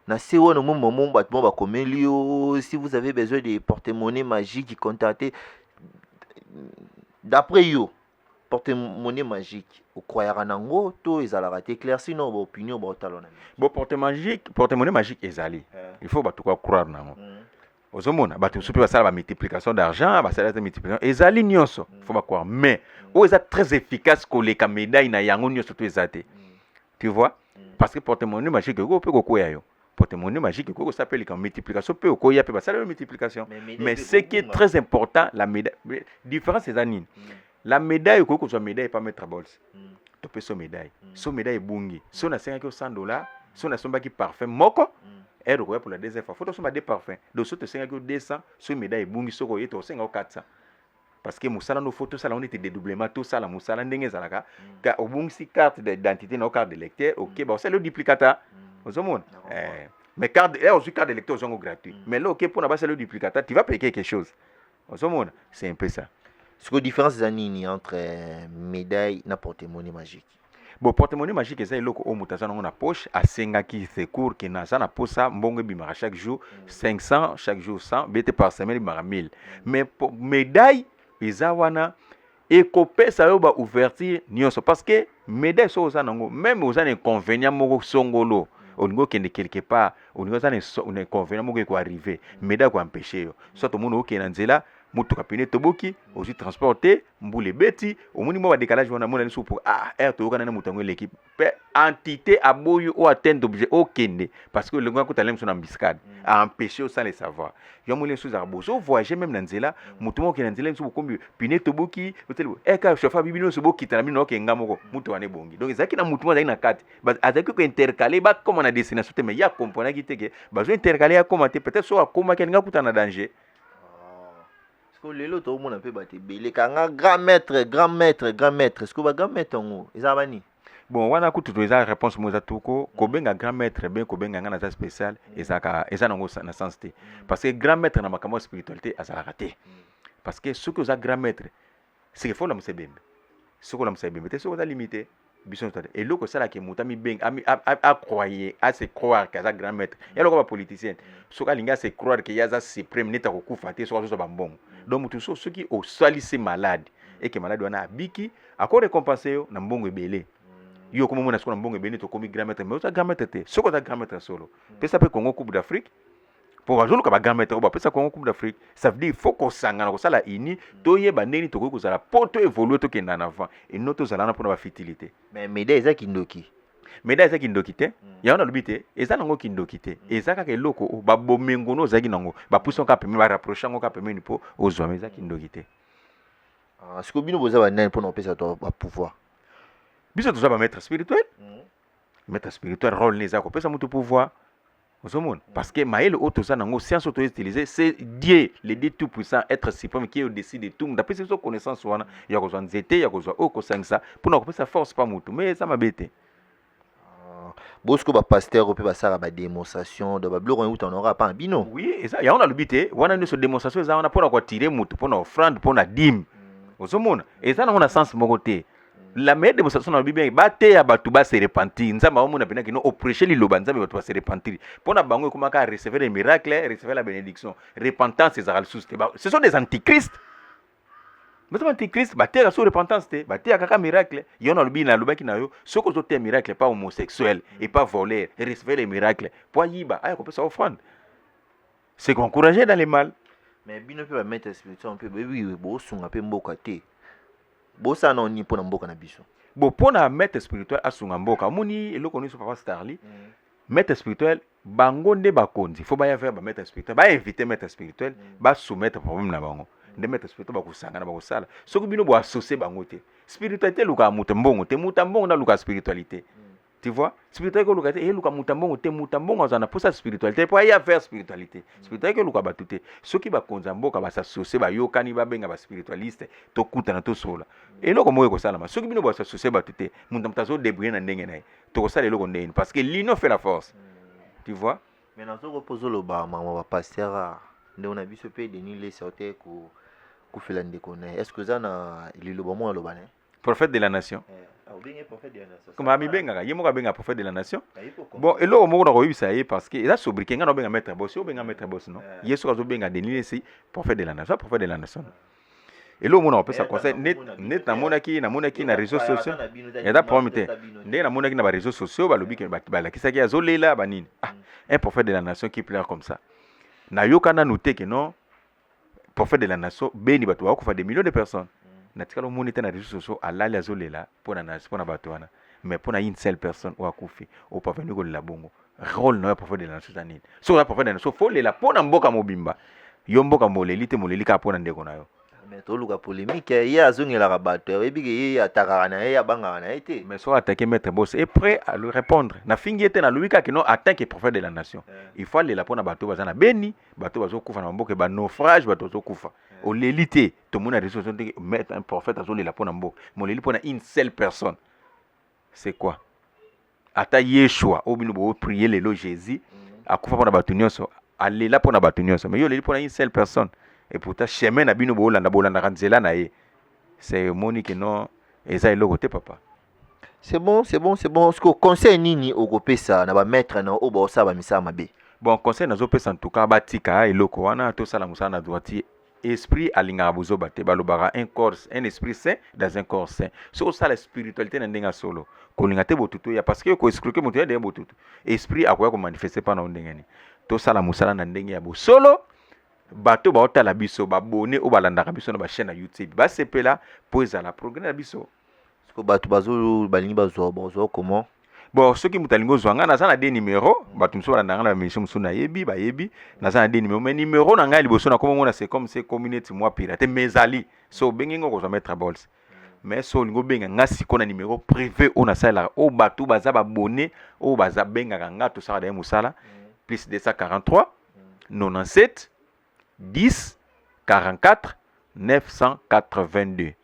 S1: na se wono mo moment ba ba komelio si vous avez besoin de porte-monnaie magique contactez d'après yo porte-monnaie magique au croyara nango to ezala raté clair sinon ba opinion ba talona
S4: bon porte-monnaie magique ezali il faut ba to croire nango ozomona bato sope basala ba multiplication d'argent basala ta multiplication ezali nyonso faut ba croire mais o eza très efficace ko leka médaille na yango nyonso to ezate tu vois parce que porte-monnaie magique ko pe ko koya yo porte-monnaie magique ko s'appelle comme multiplication pe ko ya pe basala multiplication mais ce qui est très important la médaille différence c'est anine la médaille ko soit médaille pas mettre bols to pe so médaille so médaille bungi so na 500 $, so na somba ki parfum moko et pour la deuxième fois faut que des parfums donc so te 200 so médaille bungi soko yeto 400 parce que musala no photo ça là on était dédoublement tout ça la musala ndenge zalaka ka obungsi carte d'identité na carte de lecteur OK ba c'est le duplicateur ozomona mais carte de lecteur zongo gratuit mais là OK pour na ba c'est le duplicateur tu vas payer quelque chose ozomona c'est un peu ça.
S1: Ce que différence zanini entre médaille na porte-monnaie magique.
S4: Bon porte-monnaie magique c'est loko o mutaza na poche a senga ki secours ki na za na posa mbongo bimara chaque jour 500 chaque jour 100 bete par semaine bimara 1000 mais médaille izawana et copé ça yo ba ouverture nyonso parce que médaille so za nango même aux inconvénients moko songolo olingo okende quelque part olingo aza na inconvénient moko ekoarrive meda ekoempêche yo soit omoni okende na nzela mutuka pene toboki ozwi transporte mbula ebeti omoni mwa badécalage wana mona liso po aire toyokana na moto yango eleki mpe entité aboyi oyo atteindre objet okende parce que olingo akutala miso na mbiscade aempêche osala savoir yo moni liso ezaka boso ovoyage même na nzela moto moko okende na nzela miso bokombi pine toboki oteli eka chauffeur bibi nyonso bokita na bino okenga moko moto wana ebongi donc ezalaki na motu moko azalaki na kati azalaki kointercale bakoma na destination te mais ye akomponaki te ke bazo intercale akoma te peut-être so akomaki alingi akutana na danger.
S1: Parce que lelo to mona pe baté belé kanga grand maître est-ce que ba grand maître ngo ezabani
S4: bon wana kutu to eza réponse moza tuko kobenga grand maître ben kobenga ngana za spécial eza nango na sens te parce que grand maître na makambo spiritualité azalaka te parce que ce que za grand maître c'est que faut la musebembe ce que la musebembe te ce que limité biso tade et loko sala ke mutami beng a croire à se croire que za grand maître et loko ba politicien ce que linga se croire que yaza suprême neta ko kufa te so so ba mbongo donc mutu so ceux qui au salissé malade et que malade wana abiki akore récompenser yo na mbongo ebele yo comme mona siko na mbongo ebele to komi grand maître mais za grand maître te ce que za grand maître solo pesa pe Congo Coupe d'Afrique pour azolo ka ba grand maître ba pesa Congo Coupe d'Afrique ça veut dire il faut qu'on sangana ko sala ini to yeba ndeni to ko sala poto évoluer to kenda en avant et noto zala na pour ba fertilité
S1: mais médaille za kindoki
S4: médaille za kindoki te ya ona lobité eza nango kindoki te eza ka eloko ba bomengo no zaki nango ba poussons ka pemi ba rapprocher ngo ka pemi ni po ozwa meza kindoki te
S1: ce que bino boza ba nani pour no pesa to ba pouvoir
S4: biso to za ba maître spirituel maître spirituel rôle les za ko pesa mutu pouvoir parce que maël auto ça nango science auto utiliser c'est Dieu le Dieu tout puissant être suprême qui décide de tout d'après cette connaissance wana ya ko nzete ya ko zo oko sangisa pour na ko pesa force pas mutu mais ça mabete
S1: bosko ba pasteur pe ba sala ba démonstration de ba bloko on aura pas bino
S4: oui et ça ya on a lobité wana nso démonstration ça on a pour na ko tirer mutu pour na offrande pour na dîme ozomona et ça na sens mokoté la meilleure démonstration dans la Bible bate ya batu ba se repentir nzamba omona pena kino oprêcher liloba nzamba batu ba se repentir pona bango comment ka recevoir les miracles recevoir la bénédiction repentance c'est ça ce sont des antichrists mais antichrist bate ya so repentance te bate ya kaka miracle yo na lobi na lobaki na yo soko zo te miracle pas homosexuel et pas voler recevoir les miracles pour yiba ay ko pesa offrande c'est encourager dans les mal
S1: mais bino pe ba mettre spirituel pe oui bo sunga pe mboka te bosa na oni pona mboka na biso
S4: bo pona maître spirituel asunga mboka moni eloko ni so papa Starly maître spirituel bango nde bakonzi faut ba ya faire ba maître spirituel ba inviter maître spirituel ba soumettre problème na bango nde maître spirituel ba kusanga na ba kusala soko bino bo associer bango te spiritualité luka mutambongo te mutambongo na luka spiritualité tu vois spiritualité luka te luka mutambongo te mutambongo azana pour sa spiritualité pour ya faire spiritualité spiritualité luka batute soki bakonza mboka ba s'associer ba yokani ba benga ba spiritualiste to kutana to sola eloko moyo ko sala soki bino ba s'associer batute munta mutazo débrouiller na ndenge nae to ko sala eloko ndenge parce que l'union fait la force tu vois
S1: maintenant so reposer le ba mama ba pasteur nde on a biso pe Denis les sortir ku fela ndeko na est-ce que ça na liloba mo aloba ne
S4: prophète de la nation
S1: prophète de la nation
S4: comme ami benga yemo ka benga prophète de la nation bon eloko moko na ko yibisa ye parce que eza sobriqué nga na benga maître boss yo benga maître boss non yesu ka zo benga Denis les prophète de la nation prophète de la nation eloko mona opesa conseil net na monaki na réseaux sociaux ya da promete ndenge na monaki na ba réseaux sociaux balobi ke balakisaki azolela banini un prophète de la nation qui pleure comme ça na yokana noté que non prophète de la nation beni bato ba ko fa des millions de personnes na tikalo monité na réseaux sociaux alali azolela pona bato wana mais pona une seule personne ou akufi au pas venir ko la bongo rôle na prophète de la nation tanini so la prophète de la nation faut lela pona mboka mobimba yo mboka moleli ka pona ndeko na yo
S1: mais to luka polémique ya azongela ka bato ebiki ya takana ya banga na été
S4: mais so attaquer maître boss est prêt à lui répondre na fingi était na lui ka que non attaque que prophète de la nation il faut lela pona bato bazana beni bato bazo kufa na mboka ba naufrage bato bazo kufa au l'élité tout monde a raison de mettre un prophète azolela pona mboka moleli pona une seule personne c'est quoi ata Yeshua obino bo prier le Jésus akufa pona bato nyonso alela pona bato nyonso mais yo leli pona une seule personne et pourtant chemin na bino bolanda kanzela na ye c'est monique non eza eloko te papa
S1: c'est bon ce que conseil nini okopesa na ba maître na oba osaba misama mabe
S4: bon conseil nazo pesa en tout cas batika eloko wana to sala musana na droitier esprit alingaka bozoba te balobaka un esprit sain dans un corps sain so osala spiritualité na ndenge ya solo kolinga te botutu ya parce que koexcluke moto ya ndenge botutu esprit akoya komanifeste mpa na yo ndenge nini tosala mosala na ndenge ya bosolo bato baotala biso babone oyo balandaka biso na bachaîne ya YouTube basepela mpo ezala progrès na biso
S1: Parce que bato balingi bazwa comment?
S4: bon soki moto alingi ozwa ngai naza na de numéro bato mosusu balandanga na bamission mosusu bayebi naza na de numéro mais numéro na ngai liboso nakomomona c'est comme c'est communauté mwa pirate mais ezali so obengi ngo kozwa maître bols mais so olingi obenga nga siko na numéro privé oyo nasalelaka oyo bato baza babone oyo baza bengaka nga tosala daye mosala plus 243 97 10 44 982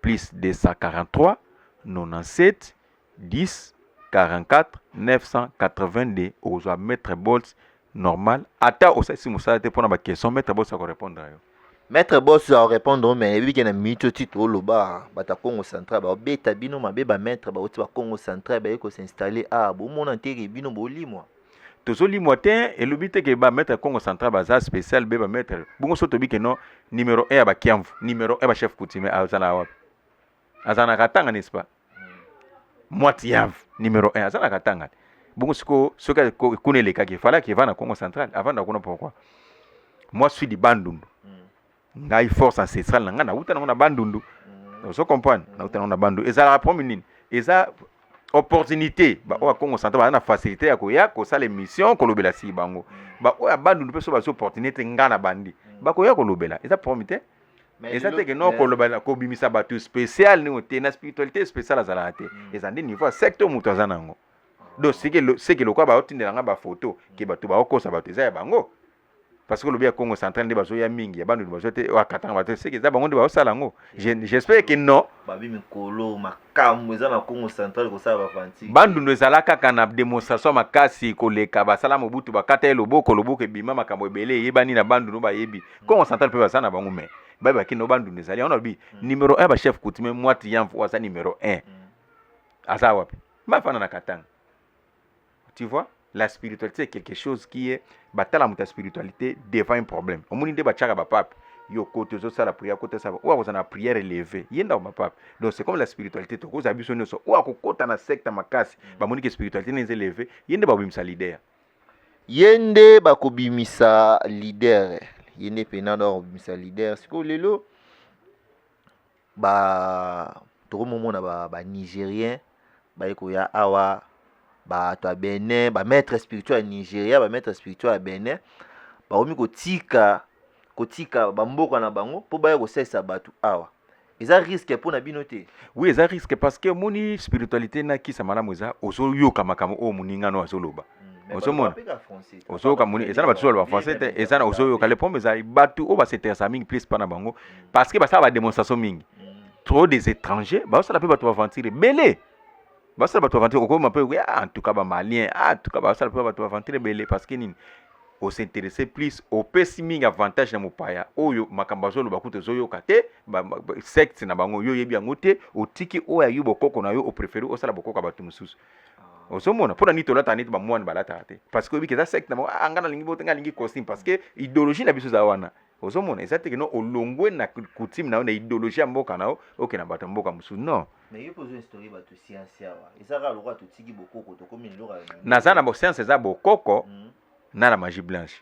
S4: plus 243 97 10 44 982 ozwa maître bols normal ata osalisi mosala te mpona baquestion maître bols akorépondre yo
S1: Maître Boss a répondre mais ebi kena mito titre oloba bata Congo central ba beta bino mabe ba maître ba oti ba Congo central ba yeko s'installer a bo mona nteke bino bolimwa
S4: tozolimwa te elobi te ke ba maître Congo central baza spécial be ba maître bongo so tobi ke non numéro 1 ya bakiamvu numéro 1 ba chef coutumier azana wapi azana katanga n'est-ce pas mwati yavu numéro 1 azana katanga bongo siko soka kuneleka ke fala ke va na Congo central avant d'akona pourquoi moi suis di bandundu ngai force ancestrale nga na uta na bandundu so comprendre na uta na bandundu ezala promenine eza opportunité ba o Congo central ba na facilité ya koya ko sala émission ko lobela si bango ba o ya bandundu pe so ba opportunité nga na bandi ba koya ko lobela eza prometé eza te ke no ko lobela ko bimisa batu spécial ni ote na spiritualité spéciale azala te eza ndi niveau secteur muto azana ngo do c'est que le quoi ba otindela nga ba photo ke batu ba okosa batu eza ya bango parce que le bien Congo central de bazo ya mingi ya bandu bazo te wakatanga bato c'est que za bango de ba osala ngo j'espère que non
S1: babi mikolo makambo eza na Congo central ko sala ba fanti
S4: bandu ndo ezala kaka na démonstration makasi koleka basala mobutu bakata loboko ebima makambo ebele yebani na bandu no bayebi Congo central pe basana bango mais ba kino bandu ndo ezali on a bi numéro 1 ba chef coutumier mwati yamfu wasa numéro 1 asa wapi mafana na katanga tu vois. La spiritualité est quelque chose qui est batala muta spiritualité devant un problème. Au monde de bachaka ba pape yo kote zo sala prière kote ça ou a na prière élevée yenda ba pape. Donc c'est comme la spiritualité to koza biso nyoso ou akokota na secte makasi ba moni que spiritualité n'est élevée yende ba bimisa leader.
S1: Yende ba kobimisa leader. Yende pena do bimisa leader. Siko lelo ba to momona ba nigérien ba ekoya awa ba to Benin ba maître spirituel à Nigeria ba maître spirituel à Benin ba omi kotika ba mboka na bango po ba ko sesa batu awa eza risque pour na binote
S4: oui eza risque parce que moni spiritualité na ki samala moza ozo yoka makamo o muninga no azoloba ozo mona ozo ka moni eza na batu ba français te eza na ozo yoka le pombe za batu o ba s'intéresser mingi plus pa na bango parce que ba sa ba démonstration mingi trop des étrangers ba ça la pe batu ba ventire belé basala bato aventure okoma pe en tout cas ba malien en tout cas basala pe bato aventure belé parce que nini o s'intéresser plus au pessimingi avantage na mopaya oyo makambo zolo bakuto zoyo kate ba secte na bango yo yebi yango te otiki oya yo bokoko na yo o préférer osala bokoko bato mususu osomona pona nito lata nito ba mwana balata te parce que obi ke za secte na angana lingi botenga lingi costume parce que idéologie na biso za wana osomona ezate ke no olongwe na coutume na idéologie ya mboka na oke na bato mboka mususu non.
S1: Mais il pose une story ba to science ya wa ezaka lokwa to tiki bokoko to komi loka
S4: na za na bo science za bokoko na la magie blanche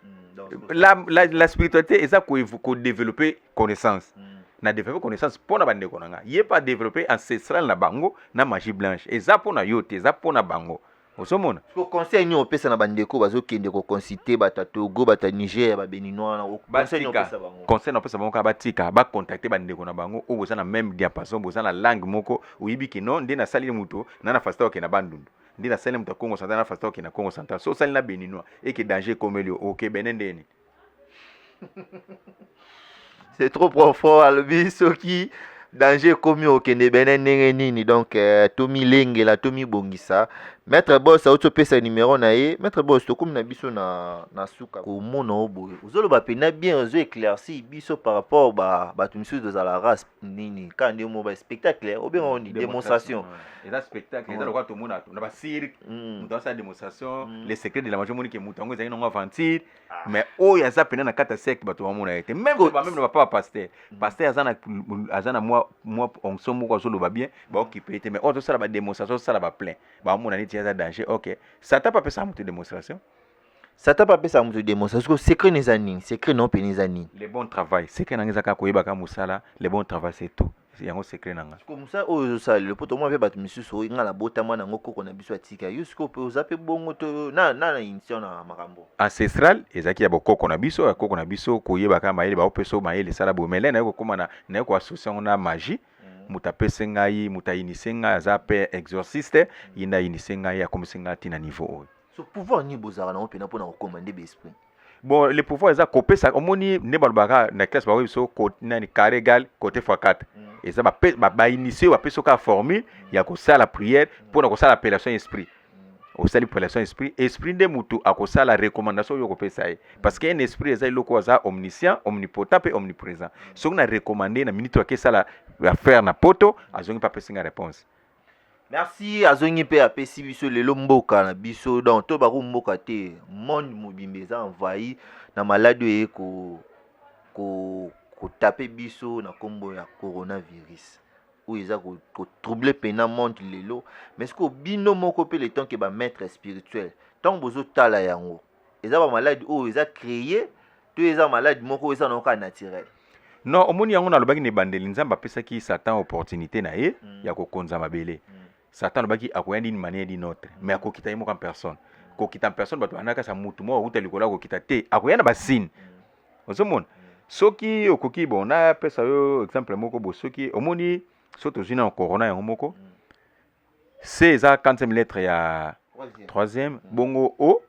S4: la spiritualité eza ko développer connaissance na développer connaissance pona bande konanga yé pas développer ancestral na bango na magie blanche eza pona yote eza pona bango osomona
S1: ko conseil ni opesa na bandeko bazokende ko consulter bata Togo bata Niger ba Béninois na conseil ni opesa bango
S4: conseil na opesa bango batika ba contacter bandeko na bango o boza na même diapason boza na langue moko oyibi ki non nde na sali muto na fasta oke na bandundu nde na sali muto Congo central na fasta oke na Congo central so sali na Béninois et que danger comme le OK benendeni.
S1: C'est trop profond albi soki danger komi okende bene ndenge nini donc tomi lengela tomi bongisa maître boss autopesa numéro na ye maître boss tokomi na biso na suka komona oboye ozoloba pena bien ozo éclairci biso par rapport bato misusu tozala race nini ka nde mo ba spectacle obenga oni démonstration
S4: eza spectacle eza lokwa tomona na basirque moto asala démonstration les secrets de la magie moni ke moto yango ezalaki nango aventure mais oyo aza pena na kata secte bato bamona ye te même na bapapa paster paster aza na mwa onction moko azoloba bien baokipe te mais oyo tosala badémonstration tosala baplein bamona neti aza danger ok sata pa apesa moto démonstration
S1: sata pa apesa moto démonstration secret neza nini secret non pene eza nini
S4: le bon travail secret nanga eza kaka koyebaka mosala le bon travail c'est tout yango secret nanga
S1: comme ça oyo ozosala le poto mwa mpe bato misusu oyo nga na botama nango koko na biso atika yo sikoyo mpe oza mpe bongo to na initiation na makambo
S4: ancestral ezalaki ya bokoko na biso ya koko na biso koyebaka mayele baopesa mayele esala boye mais le naye kokóma naye koassocie yango na magie moto apesi ngai moto ayinise ngai aza mpe exorciste ye nde ayinise ngai akomisi ngai ntina niveau oyo
S1: so pouvoir nini bozalaka nango mpena mpona kokomande baesprit
S4: bon le pouvoir eza kopesa omoni nde balobaka na classe bakoyebi so nani carré égal côté fois 4 eza bainitie bapesi oka formule ya kosala prière mpona kosala appellation esprit osali appellation esprit nde motu akosala recommandation oyo kopesa ye parce que un esprit eza eloko aza omniscient omnipotent mpe omniprésent soki na recommande na minute akesala affaire na poto azongi mpe apesi nga réponse
S1: merci azongi mpe apesi biso lelo mboka na biso donc to bako mboka te monde mobimba eza envahi na maladi oyo kotape biso na nkombo ya coronavirus oyo eza kotroubler pena monde lelo mais siko bino moko mpe le temps ke bamaître spirituel ntango bozotala yango eza bamaladi oyo eza créé to eza maladi moko oyo eza naoka naturel
S4: non omoni yango nalobaki na ebandeli nzambe apesaki satan opportunité na ye ya kokonza mabele satan alobaki akoya d'une manière d'une autre mais akokita ye moko en personne kokita en personne bato bandaka sa mutu moko akuta likolo akokita te akoya na basine ozomona soki okoki bon napesa yo exemple moko bo soki omoni so tozwi na corona yango moko c eza 15e lettre ya 3e bongo o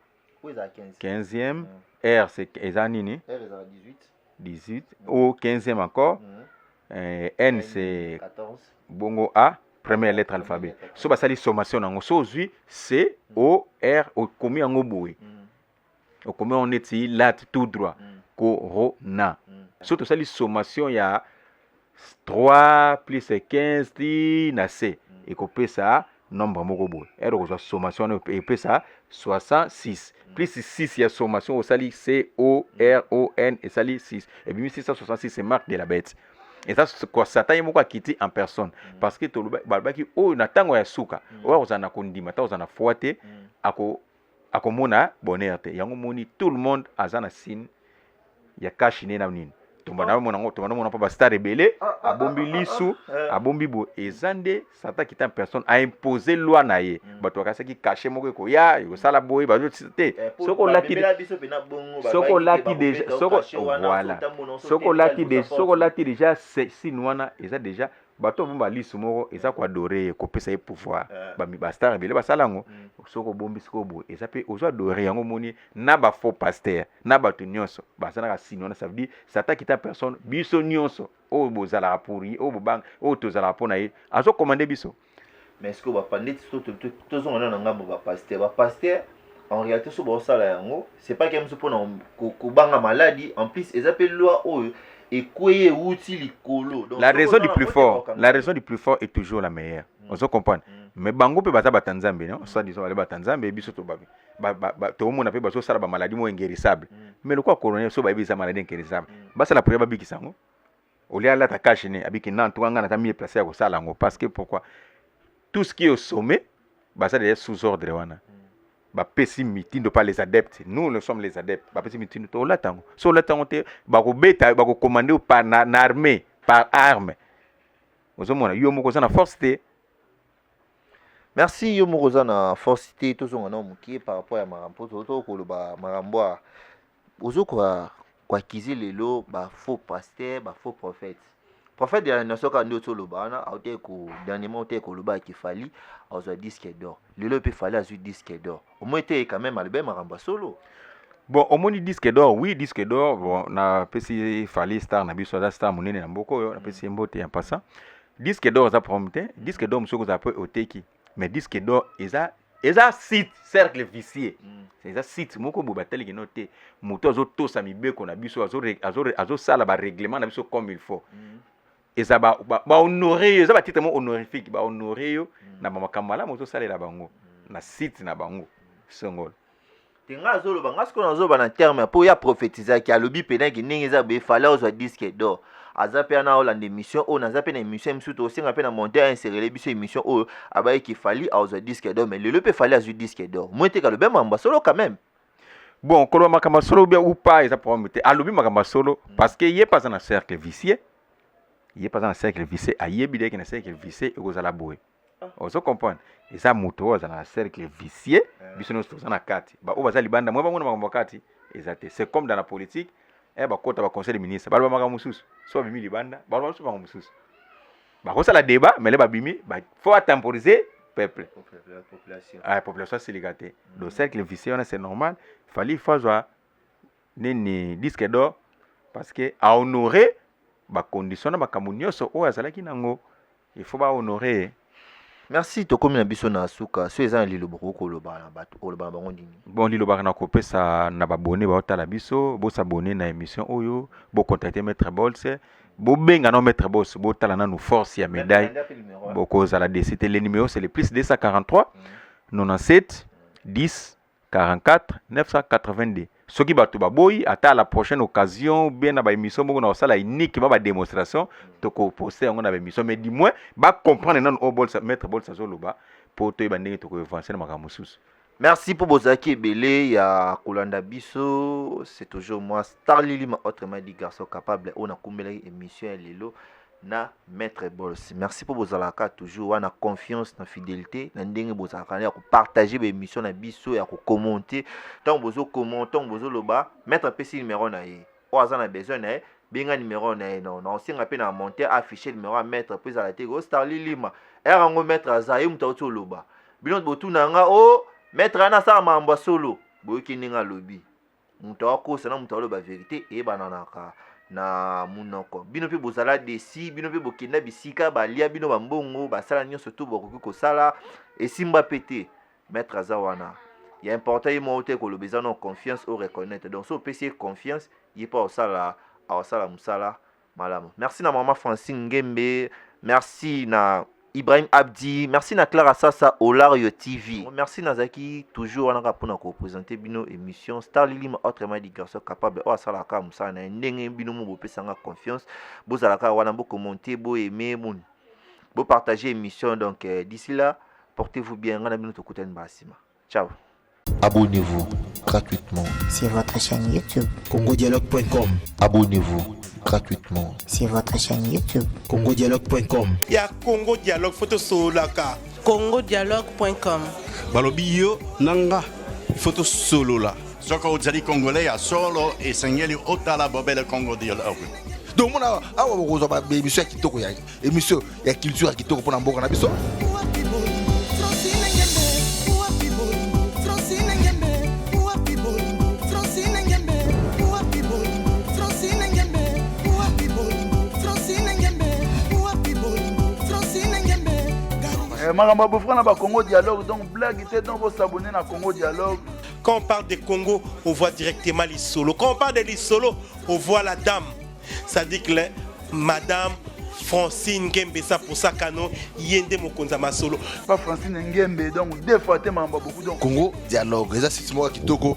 S4: 15e r eza nini 18 o 15e encore n c'est bongo a première lettre alphabet so basali sommation nango so ozwi c o r okomi yango boye okomi yango neti late tout droit corona so tosali sommation ya 3 plus 15 ti na c ekopesa nombre moko boye ero kozwa sommation wana epesa 66 plus 6 ya sommation osali c o r o n esali 6 ebimi 666 c'est marque de la bête et ça quoi satan ye moko akiti en personne parce que balobaki oyo na ntango ya suka oyo akozala na kondima ta kozala na foi te akomona bonheur te yango moni tout le monde aza na signe ya kashi ne na nini tombana mona mpa bastar ebele abombi lisu abombi bo eza nde satan kita en personne a imposé loi na ye bato bakasaki kashe moko ekoya ekosala boye bazo te sokolaki déjà signe wana eza déjà bato bomba lisu moko eza koadore kopesa ye pouvoir bastar ebele basala yango soko bombi siko boye eza mpe ozwa adore yango moni na bafaux paster na bato nyonso bazalaka signe wana ça veut dire satan kita personne biso nyonso oyo bozalaka pour ye oyo bobanga oyo tozalaka mpo na ye azokomande biso
S1: mais est-ce que bapande tozongana na ngambo bapaster en réalité so bosala yango c'est pas kemiso mpona kobanga maladi en plus eza mpe loi oyo ekweye euti likolo
S4: la raison du plus fort est toujours la meilleure ozo comprendre mais bango mpe baza batanzambe non soit disons bale batanzambe biso tobabi tomona mpe bazosala bamaladi mo inguérissable mais lokwa corona so bayebi eza maladi inguérissable basala prière babikisa yango olia alata kashe ne abiki na ntonga nga na ta mieux placé ya kosala yango parce que pourquoi tout ce qui est au sommet baza déjà sous ordre wana bapesi mitindo pas les adeptes nous sommes les adeptes bapesi mitindo to olatango so olatango te bakobeta bakokomande par na armée par arme ozomona yo moko za na force te
S1: merci yo moko za na force te tozonga na mokie par rapport ya marambo to koloba marambo ozo kwa kizi lelo ba faux pasteur ba faux prophète prophète de la nation ka ndio toloba wana aute ko dernièrement aute ko loba kifali azwa disque d'or lelo pe fali azwi disque d'or au moins était quand même album maramba solo
S4: bon omoni disque d'or oui disque d'or bon na pesi fali star na biso da star munene na mboko yo na pesi mbote ya passa disque d'or eza problème te disque d'or mosuku ozala mpe oteki mais disque d'or eza site cercle vicieux eza site moko boye bataliki no te moto azotosa mibeko na biso azosala baréglement na biso comme il faut eza bahonore yo eza batitre mo honorifique bahonore yo na bamakambo malamu ozosalela bango na site na bango songolo
S1: tenga azoloba nga sikoyo nazoba na terme mpo ya prophétisaki alobi penaki ndenge eza boye fale ozwa disque d'or aza mpe ana olanda émission oyo naza mpe na émission mosusu tokosenga mpe na monte ainserele biso émission oyo abayeki fali azwa disque d'or mais lelo mpe fali azwi disque d'or moi te kalobi makambo solo quand même
S4: bon koloba makambo solo bien ou pas eza problème te alobi makambo solo parce que ye pas na cercle vicieux ye pas na cercle vicieux ayebi deke na cercle vicieux ekozala boye ozo comprendre eza moto oyo aza na cercle vicieux biso nyonso toza na kati baoyo baza libanda mwe bamona makambo kati eza te c'est comme dans la politique bakota baconseil de ministre baloba makambo mosusu so babimi libanda baloba mosusu makambo mosusu bakosala débat mais le babimi faut temporiser peuple population silika te donc cercle vicieux wana c'est normal fallait fazwa nini disque d'or parce que a honorer bacondition na makambo nyonso oyo azalaki nango il faut honorer.
S1: Merci tokomi na biso na suka so eza na liloba koloba na bato oloba bango ndini
S4: bon liloba na kopesa na babone baotala biso bosabone na émission oyo bocontacter maître Bolse bobenga na maître Bolse botala nanu force ya médaille bokozala décité le numéro c'est le plus 243 97 10 44 982 soki bato baboyi ata la prochaine occasion bien na ba émission moko na osala unique ba démonstration toko poster yango na ba émission mais du moins ba comprendre nan o bolsa maître bolsa zoloba po to ba ndenge toko avancer na makambo susu.
S1: Merci pour bozaki ebele ya kolanda biso c'est toujours moi Star Lilima autrement dit garçon capable on a kumbela émission ya lelo na maître Bols. Merci pour bozalaka toujours wana confiance na fidélité na ndenge bozalaka ya ko partager ba émission na biso ya ko commenter tant bozo commenter bozo loba mettre pesi numéro na ye o azana besoin na ye benga numéro na ye non singa pe na monter afficher numéro à mettre puis à la télé Star Lilima erango mettre azaye mutauto loba bino botuna nga o mettre ana sa mamba solo boyoki ninga lobi mutako sana mutalo vérité e bananaka na munoko bino pe bozala desi bino pe bokenda bisika balia bino bambongo basala nyonso to bokoki kosala esimba pété maître azawana il est important yemo te ko lobeza non confiance au reconnaître donc so pesi confiance il pas osala musala malamu. Merci na maman Francine Ngembe, merci na Ibrahim Abdi, merci na Clara Sasa Olario TV. Merci na Zaki toujours on a pour présenter bino émission Star Lilima autrement dit garçon capable o sala ka musala na ndenge bino mo bopesanga confiance bozalaka wana bo commenter bo aimer mon bo partager émission donc d'ici là portez-vous bien ngana bino tokutani basima. Ciao.
S3: Abonnez-vous gratuitement
S5: sur votre chaîne YouTube.
S3: congodialogue.com. Abonnez-vous gratuitement
S5: sur votre chaîne YouTube.
S3: congodialogue.com.
S6: Il y a Congo Dialogue photo solaka.
S7: congodialogue.com.
S8: balobi yo nanga photo solo la soko ozali congolais ya solo esengeli otala bobele Congo Dialogue.
S3: Donc mona awa bokozwa ba émission ya kitoko ya émission ya culture ya kitoko pona mboka na biso.
S9: makambo bofra na ba Congo Dialogue donc blague était donc vous s'abonner na Congo Dialogue.
S6: Quand on parle de Congo, on voit directement les solos. Quand on parle de les solos, on voit la dame. Ça dit que Madame Francine Ngembe, ça pour ça canon, yende mokonza ma solo.
S9: Pas Francine Ngembe donc deux fois te makambo beaucoup donc
S3: Congo Dialogue, ça c'est moi kitoko